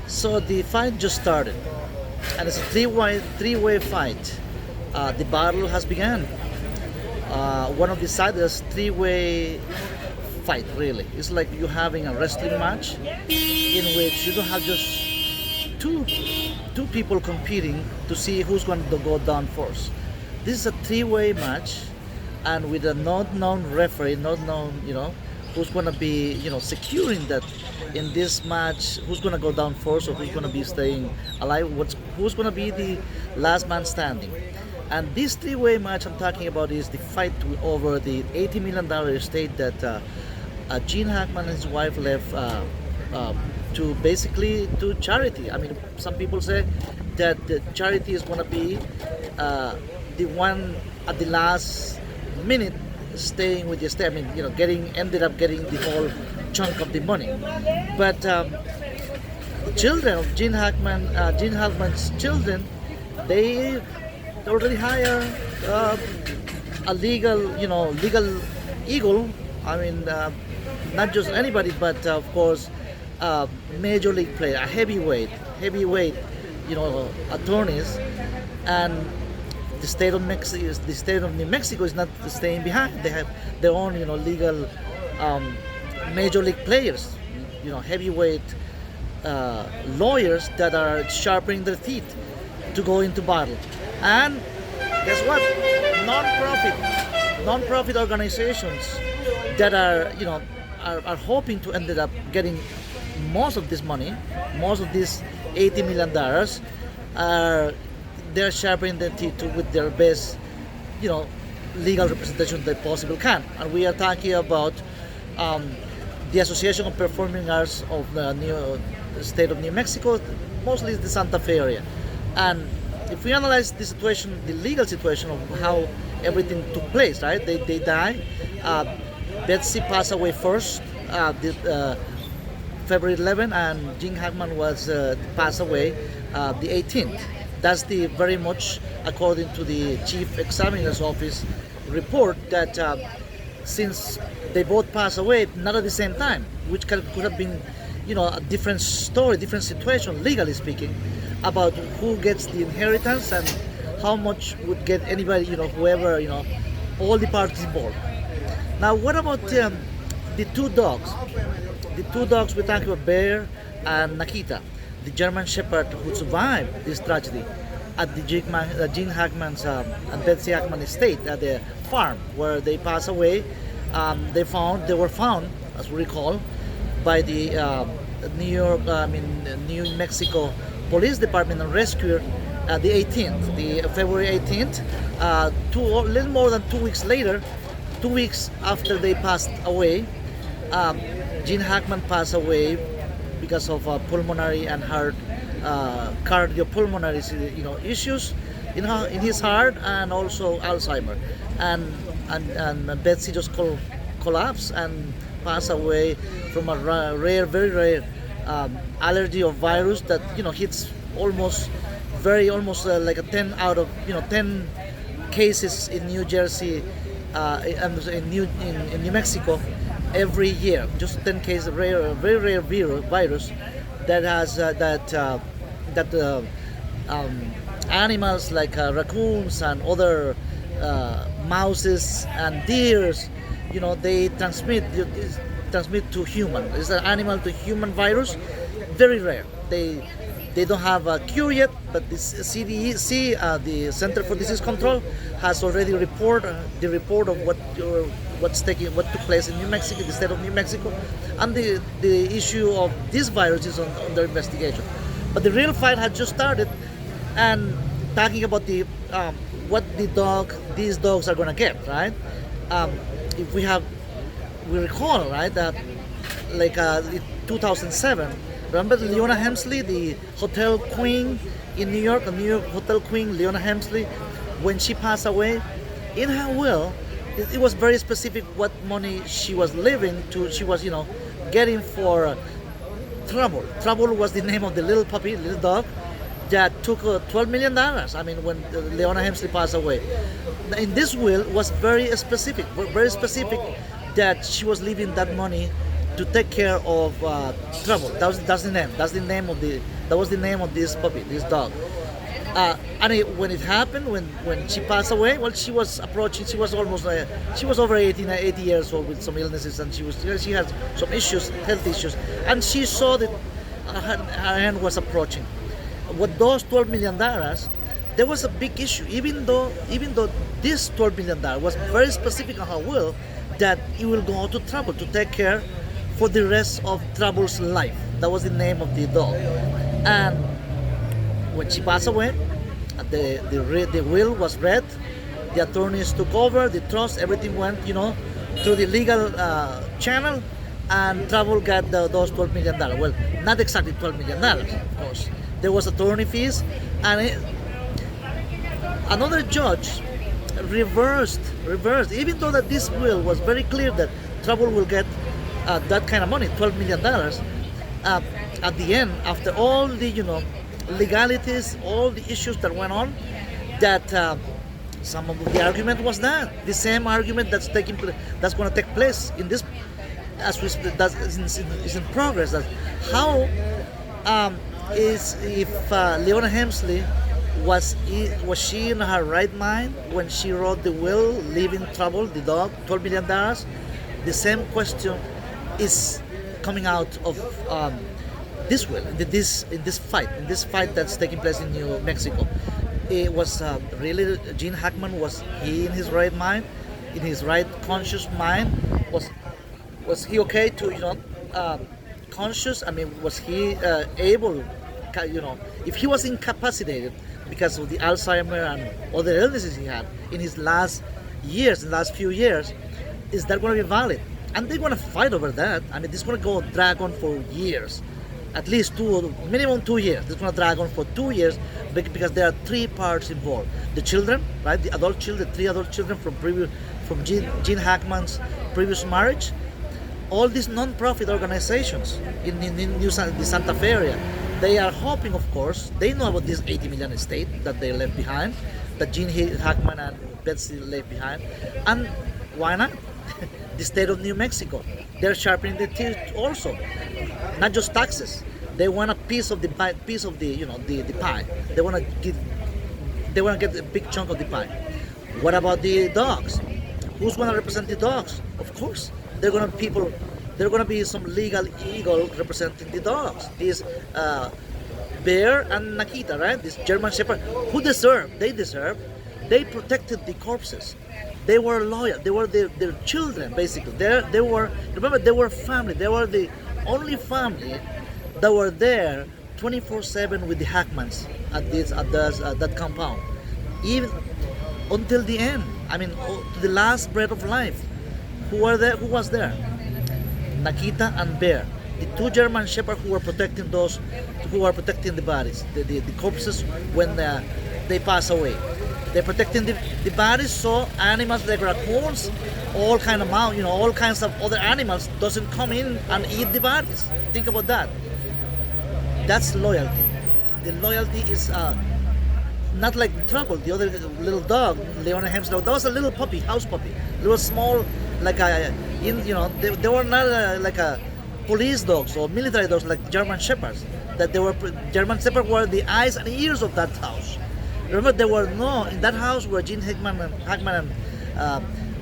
So the fight just started, and it's a three-way fight. The battle has begun. One of the sides is three-way fight. Really, it's like you having a wrestling match in which you don't have just two two people competing to see who's going to go down first. This is a three-way match, and with a not known referee, not known, who's going to be, securing that in this match, who's going to go down first or who's going to be staying alive, who's going to be the last man standing. And this three-way match I'm talking about is the fight over the $80 million estate that Gene Hackman and his wife left uh, to basically to charity. I mean, some people say that the charity is going to be the one at the last minute staying with the estate. I mean, ended up getting the whole chunk of the money. But the children of Gene Hackman's children, they already hire a legal eagle. I mean, not just anybody, but of course, major league player, a heavyweight, attorneys, and the state of New Mexico is not staying behind. They have their own, legal major league players, heavyweight lawyers that are sharpening their teeth to go into battle. And guess what? Non-profit organizations that are hoping to end up getting most of this money, most of this $80 million, are they're sharpening their teeth with their best, legal representation they possibly can. And we are talking about the Association of Performing Arts of the state of New Mexico, mostly the Santa Fe area. And if we analyze the situation, the legal situation of how everything took place, right? They die. Betsy passed away first, February 11, and Gene Hackman was passed away the 18th. That's the very much according to the chief examiner's office report that since they both passed away not at the same time, which could have been, a different story, different situation, legally speaking, about who gets the inheritance and how much would get anybody, whoever, all the parties involved. Now, what about the two dogs? The two dogs we're talking about, Bear and Nakita, the German Shepherd who survived this tragedy at the Gene Hackman's and Betsy Hackman estate at the farm where they passed away. They were found, as we recall, by the New Mexico Police Department and rescued the 18th, the February 18th, a little more than 2 weeks later, 2 weeks after they passed away. Gene Hackman passed away because of pulmonary and heart cardiopulmonary issues in his heart, and also Alzheimer, and Betsy just collapsed and passed away from a very rare allergy or virus that hits almost like a 10 out of 10 cases in New Jersey and in New Mexico every year. Just 10 cases, very rare virus that has animals like raccoons and other mouses and deers, they transmit to human. It's an animal to human virus, very rare. They don't have a cure yet, but the CDC, the Center for Disease Control, has already the report of what took place in New Mexico, the state of New Mexico, and the issue of this virus is under investigation. But the real fight had just started, and talking about what these dogs are gonna get, right? If we recall, right, that like in 2007, remember Leona Helmsley, the hotel queen in New York, the New York hotel queen Leona Helmsley, when she passed away, in her will, it was very specific what money she was she was getting for Trouble. Trouble was the name of the little dog that took $12 million. I mean, when Leona Helmsley passed away. In this will was very specific that she was leaving that money to take care of Trouble. That's the name. That was the name of this puppy, this dog. When it happened, when she passed away, well, she was approaching. She was almost she was over 80 years old with some illnesses, and she had some issues, health issues, and she saw that her end was approaching. With those $12 million, there was a big issue. Even though this $12 million was very specific on her will, that it will go to Trouble to take care for the rest of Trouble's life. That was the name of the dog, and when she passed away, the will was read, the attorneys took over, the trust, everything went, through the legal channel, and Trouble got those $12 million. Well, not exactly $12 million, of course. There was attorney fees, and another judge reversed, even though that this will was very clear that Trouble will get that kind of money, $12 million. At the end, after all the legalities, all the issues that went on, that some of the argument was that the same argument that's going to take place in this, as we that is in progress. That how is if Leona Hemsley was she in her right mind when she wrote the will, leaving Trouble, the dog, $12 million? The same question is coming out of this will, in this fight that's taking place in New Mexico. It was really Gene Hackman, was he in his right mind, in his right conscious mind? Was he okay to conscious? I mean, was he able? If he was incapacitated because of the Alzheimer and other illnesses he had in his last few years, is that going to be valid? And they're going to fight over that. I mean, this is going to drag on for years. At least minimum 2 years. It's going to drag on for 2 years because there are three parts involved. The children, right? The adult children, three adult children from Gene Hackman's previous marriage. All these non-profit organizations in the Santa Fe area, they are hoping, of course, they know about this 80 million estate that they left behind, that Gene Hackman and Betsy left behind, and why not? The state of New Mexico, they're sharpening the teeth also. Not just taxes. They want a piece of the pie. The pie. They want to get a big chunk of the pie. What about the dogs? Who's going to represent the dogs? Of course, they're going to be some legal eagle representing the dogs. This Bear and Nikita, right? This German Shepherd, they protected the corpses. They were loyal. They were their children, basically. They were family. They were the only family that were there 24/7 with the Hackmans at that compound, even until the end. I mean, to the last breath of life. Who was there? Nikita and Bear, the two German shepherds who were protecting the bodies, the corpses when they pass away. They're protecting the bodies so animals like raccoons, all kinds of other animals doesn't come in and eat the bodies. Think about that. That's loyalty. The loyalty is not like Trouble, the other little dog, Leona Hemsley. That was a little puppy, house puppy, little small, like they were not like a police dogs or military dogs like German shepherds. German shepherds were the eyes and ears of that house. Remember, there were in that house where Gene Hackman and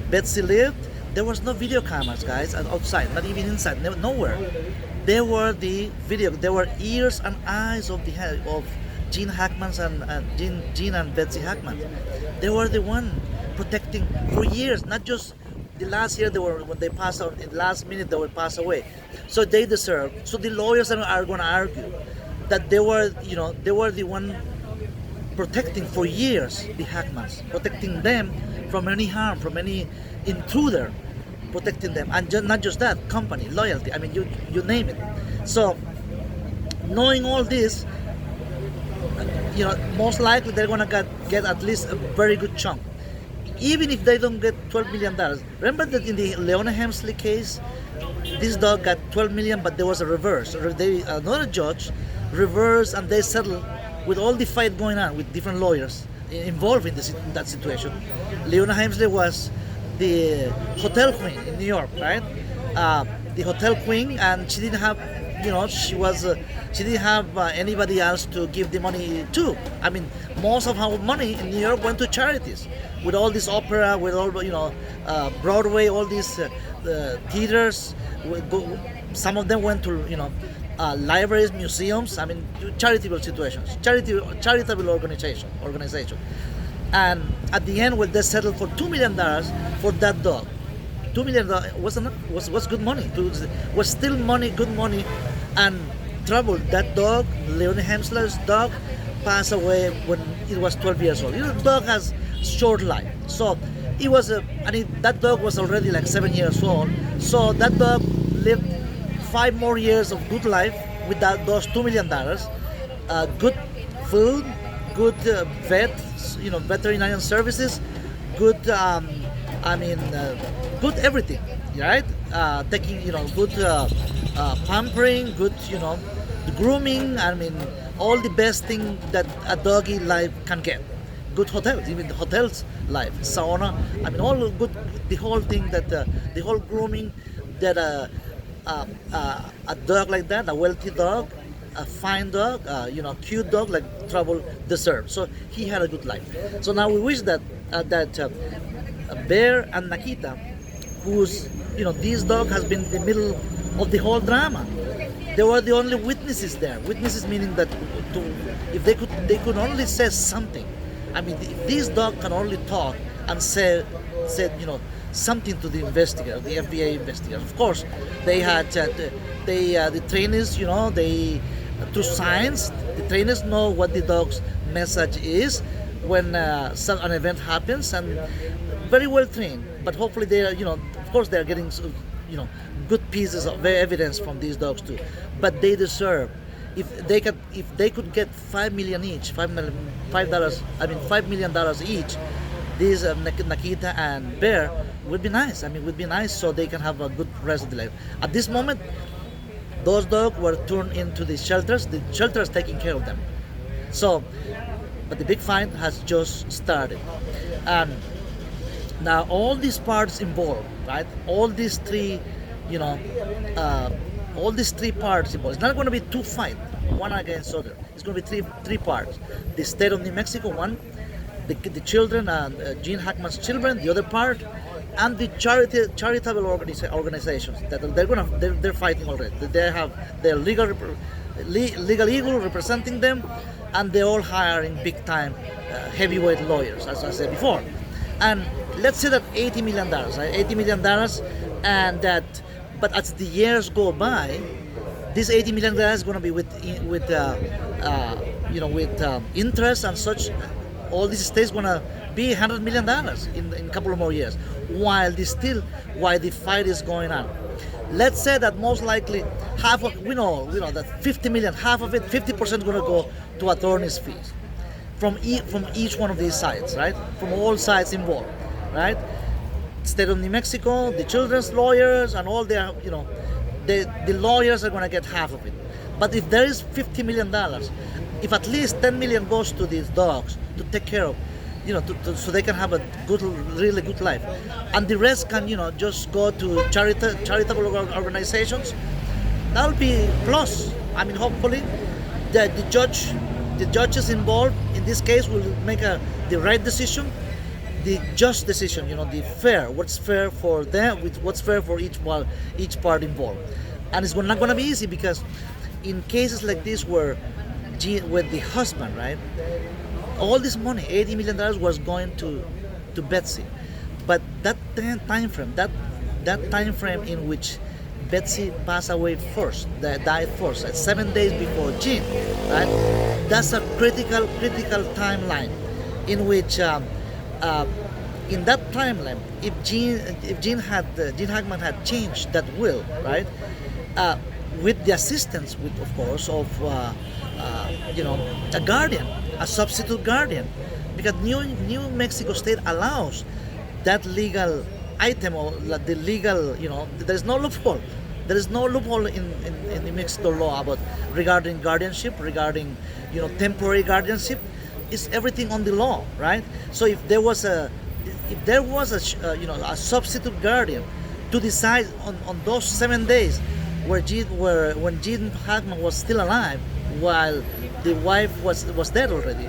Betsy lived, there was no video cameras, guys, outside, not even inside, nowhere. There were there were ears and eyes of Gene Hackman's and Gene and Betsy Hackman. They were the one protecting for years, not just the last year when they passed out, in the last minute they would pass away. So they deserve. So the lawyers are going to argue that they were the one protecting for years the Hackmans, protecting them from any harm, from any intruder, protecting them, and not just that, company, loyalty. I mean, you name it. So, knowing all this, most likely they're gonna get at least a very good chunk, even if they don't get $12 million. Remember that in the Leona Hemsley case, this dog got $12 million, but there was a reverse. Another judge reversed, and they settled with all the fight going on with different lawyers involved in that situation. Leona Hemsley was the hotel queen in New York, right? the hotel queen, and she didn't have, she didn't have anybody else to give the money to. I mean, most of her money in New York went to charities. With all this opera, with all Broadway, all these theaters, some of them went to libraries, museums. I mean, charitable situations, charitable organization. And at the end, well, they settled for $2 million for that dog. $2 million was good money. Was still money, good money, and trouble. That dog, Leonie Hemsler's dog, passed away when it was 12 years old. The dog has short life, so it was that dog was already like 7 years old. So that dog lived 5 more years of good life with those $2 million, good food, good veterinarian services, good good everything, right? Taking good pampering, good grooming. I mean, all the best thing that a doggy life can get. Good hotels, even the hotels life, sauna. I mean, all good. The whole thing that the whole grooming that a dog like that, a wealthy dog, a fine dog, cute dog like Trouble deserves. So he had a good life. So now we wish that Bear and Nakita, whose this dog has been in the middle of the whole drama. They were the only witnesses there. Witnesses meaning that if they could only say something. I mean, if this dog can only talk and said something to the investigator, the FBI investigator. Of course, they had the trainers. They through science, the trainers know what the dog's message is when an event happens, and very well trained. But hopefully they are, of course, they are getting good pieces of evidence from these dogs too. But they deserve, if they could get $5 million each, $5 million each. These Nakita and Bear would be nice. I mean, would be nice so they can have a good rest of the life. At this moment, those dogs were turned into the shelters. The shelters taking care of them. So, but the big fight has just started, and now all these parts involved, right? All these three parts involved. It's not going to be two fights, one against other. It's going to be three parts. The state of New Mexico, one, the children and Gene Hackman's children, the other part, and the charitable organizations that they're fighting already. They have their legal eagle representing them, and they're all hiring big time heavyweight lawyers, as I said before. And let's say that $80 million, right? $80 million, and that. But as the years go by, this $80 million is going to be with interest and such. All this stays going to be $100 million in a couple of more years, while the fight is going on. Let's say that most likely half of we know that 50 million, half of it, 50% going to go to attorneys' fees from each one of these sides, right? From all sides involved, right? State of New Mexico, the children's lawyers, and all their the lawyers are going to get half of it. But if there is $50 million, if at least $10 million goes to these dogs to take care of, so they can have a really good life, and the rest can just go to charitable organizations, that'll be plus. I mean, hopefully the judges involved in this case will make the right decision, the just decision, the fair, what's fair for them, with what's fair for each part involved. And it's not going to be easy, because in cases like this where with the husband, right, all this money, $80 million, was going to Betsy, but that time frame in which Betsy passed away first, died first, 7 days before Gene, right? That's a critical timeline in which in that timeline, if Gene Hackman had changed that will, right, with the assistance, of course, of a guardian, a substitute guardian, because New Mexico State allows that legal item, or the legal, there is no loophole. There is no loophole in New Mexico law regarding guardianship, regarding temporary guardianship. It's everything on the law, right? So if there was a substitute guardian to decide on those 7 days when Gene Hackman was still alive while the wife was dead already.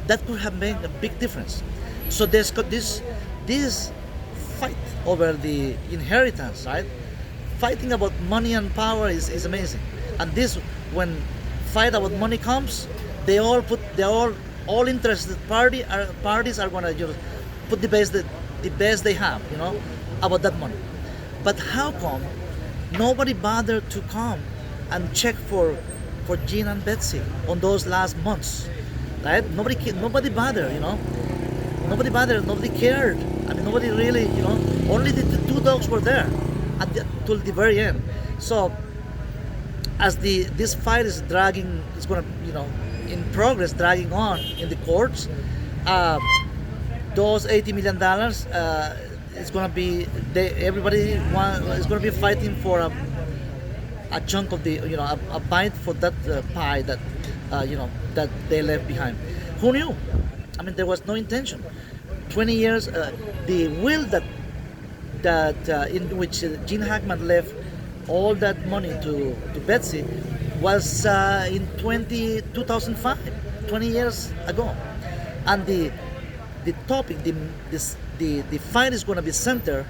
That could have made a big difference. So there's got this fight over the inheritance, right? Fighting about money and power is amazing. And this, when fight about money comes, all interested parties are gonna just put the best they have, about that money. But how come nobody bothered to come and check for Gene and Betsy on those last months, right? Nobody bothered, Nobody bothered. Nobody cared. I mean, nobody really, Only the two dogs were there till the very end. So as this fight is dragging, it's gonna, in progress, dragging on in the courts. Those $80 million, it's gonna be is gonna be fighting for a chunk of the, a bite for that pie that, that they left behind. Who knew? I mean, there was no intention. 20 years, the will that in which Gene Hackman left all that money to Betsy was in 2005, 20 years ago. And the topic, the fight is going to be centered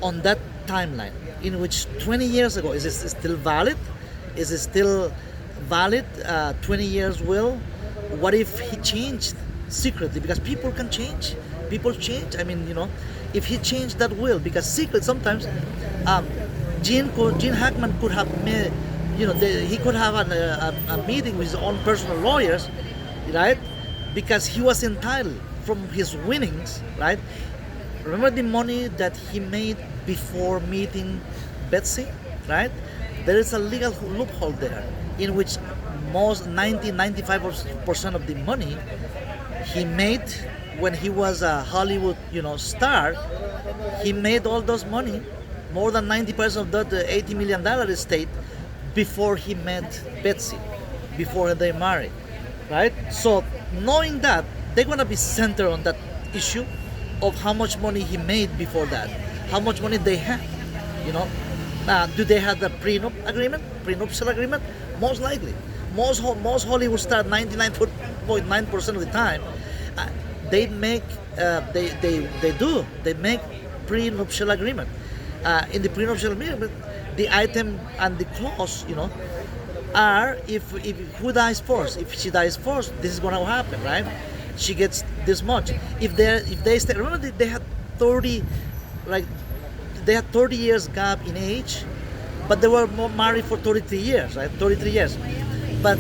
on that timeline, in which 20 years ago, is it still valid? Is it still valid? 20 years will? What if he changed secretly? Because people can change. People change. I mean, if he changed that will, because secret sometimes, Gene Hackman could have made, he could have a meeting with his own personal lawyers, right? Because he was entitled from his winnings, right? Remember the money that he made before meeting Betsy, right? There is a legal loophole there in which most 95% of the money he made when he was a Hollywood, star. He made all those money, more than 90% of that $80 million estate, before he met Betsy, before they married, right? So knowing that, they're gonna be centered on that issue of how much money he made before that, how much money they had, do they have the prenuptial agreement? Most likely. Most Hollywood stars, 99.9% of the time, they make they make prenuptial agreement. In the prenuptial agreement, the item and the clause, are if who dies first. If she dies first, this is gonna happen, right? She gets this much. If they stay, remember they had 30 years gap in age, but they were married for 33 years, right? 33 years. But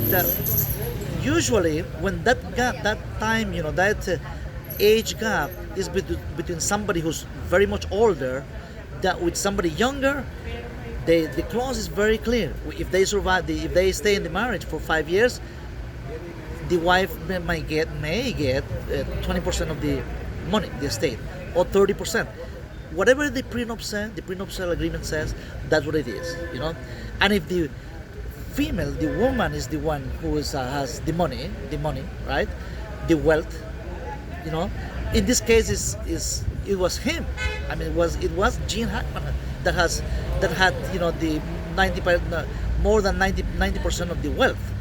usually when that time, that age gap is between somebody who's very much older that with somebody younger, the clause is very clear. If they survive, if they stay in the marriage for 5 years, the wife may get 20% of the money, the estate, or 30%. Whatever the prenuptial agreement says, that's what it is, And if the female, the woman, is the one who has the money, right, the wealth, in this case it was him. I mean, it was Gene Hackman that had the 90%, more than 90% of the wealth.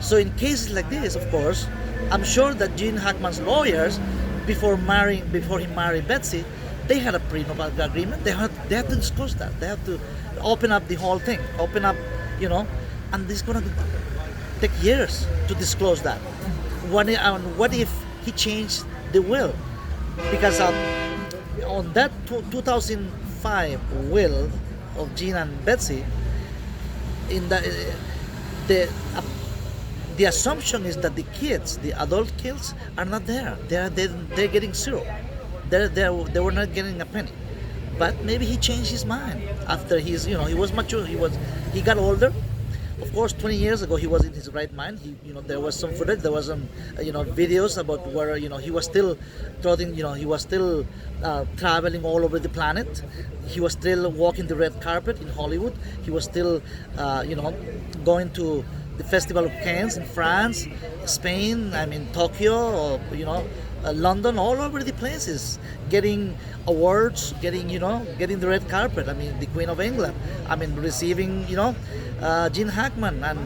So in cases like this, of course, I'm sure that Gene Hackman's lawyers, before he married Betsy, they had a prenuptial agreement. They had to discuss that. They have to open up the whole thing, and this is gonna take years to disclose that. What if he changed the will? Because on that 2005 will of Gene and Betsy, in the assumption is that the kids, the adult kids, are not there. They're getting zero. They were not getting a penny. But maybe he changed his mind after he was mature. He got older. Of course, 20 years ago he was in his right mind. There was some footage. There was some videos about where he was still he was still traveling all over the planet. He was still walking the red carpet in Hollywood. He was still going to the Festival of Cannes in France, Spain, Tokyo, or London, all over the places, getting awards, getting the red carpet. I mean, the Queen of England. I mean, receiving Gene Hackman, and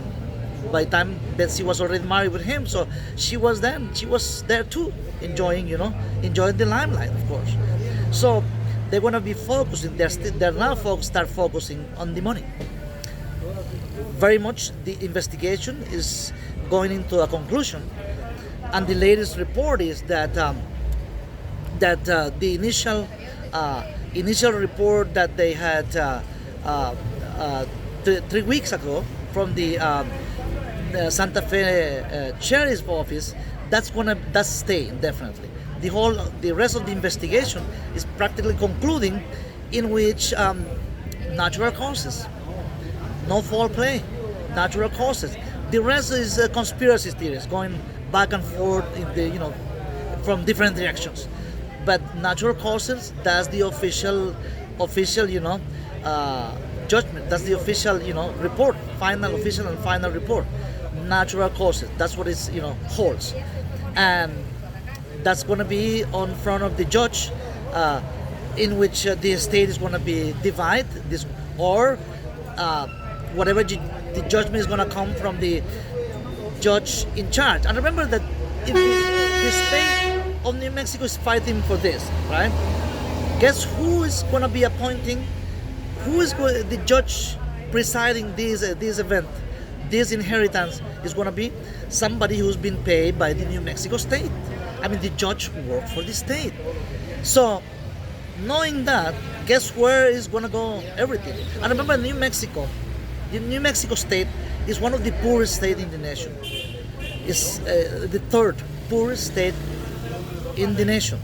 by the time Betsy was already married with him, so she was there too, enjoying the limelight, of course. So they're gonna be focusing. They're now start focusing on the money. Very much the investigation is going into a conclusion, and the latest report is that the initial report that they had 3 weeks ago from the Santa Fe Sheriff's Office, that's staying definitely. The rest of the investigation is practically concluding, in which natural causes, no foul play, natural causes. The rest is conspiracy theories going back and forth from different directions. But natural causes, that's the official judgment. That's the official report, official and final report. Natural causes. That's what it holds, and that's going to be on front of the judge, in which the estate is going to be divided, or whatever the judgment is going to come from the judge in charge. And remember that if the state of New Mexico is fighting for this, right? Guess who is going to be appointing? The judge presiding this event, this inheritance, is going to be somebody who's been paid by the New Mexico state. I mean, the judge worked for the state. So, knowing that, guess where is going to go everything? And remember, the New Mexico state is one of the poorest states in the nation. It's the third poorest state in the nation,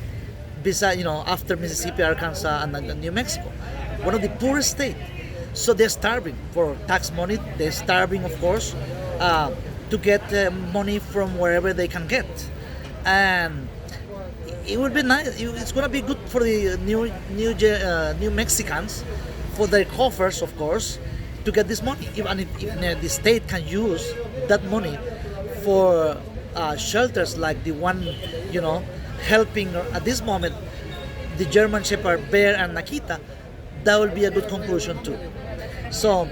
besides, after Mississippi, Arkansas, and New Mexico. One of the poorest states. So they're starving for tax money. They're starving, of course, to get money from wherever they can get. And it would be nice. It's going to be good for the New Mexicans, for their coffers, of course, to get this money. If the state can use that money for shelters like the one, helping at this moment the German Shepherd Bear and Nakita, that will be a good conclusion too. So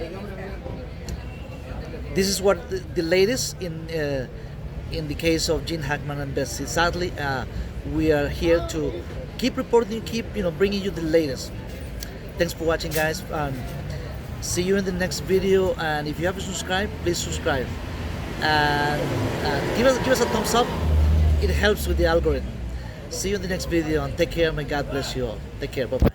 this is what the latest in the case of Gene Hackman and Betsy. Sadly, we are here to keep reporting, keep bringing you the latest. Thanks for watching, guys. See you in the next video. And if you haven't subscribed, please subscribe and give us a thumbs up. It helps with the algorithm. See you in the next video, and take care. May God bless you all. Take care. Bye bye.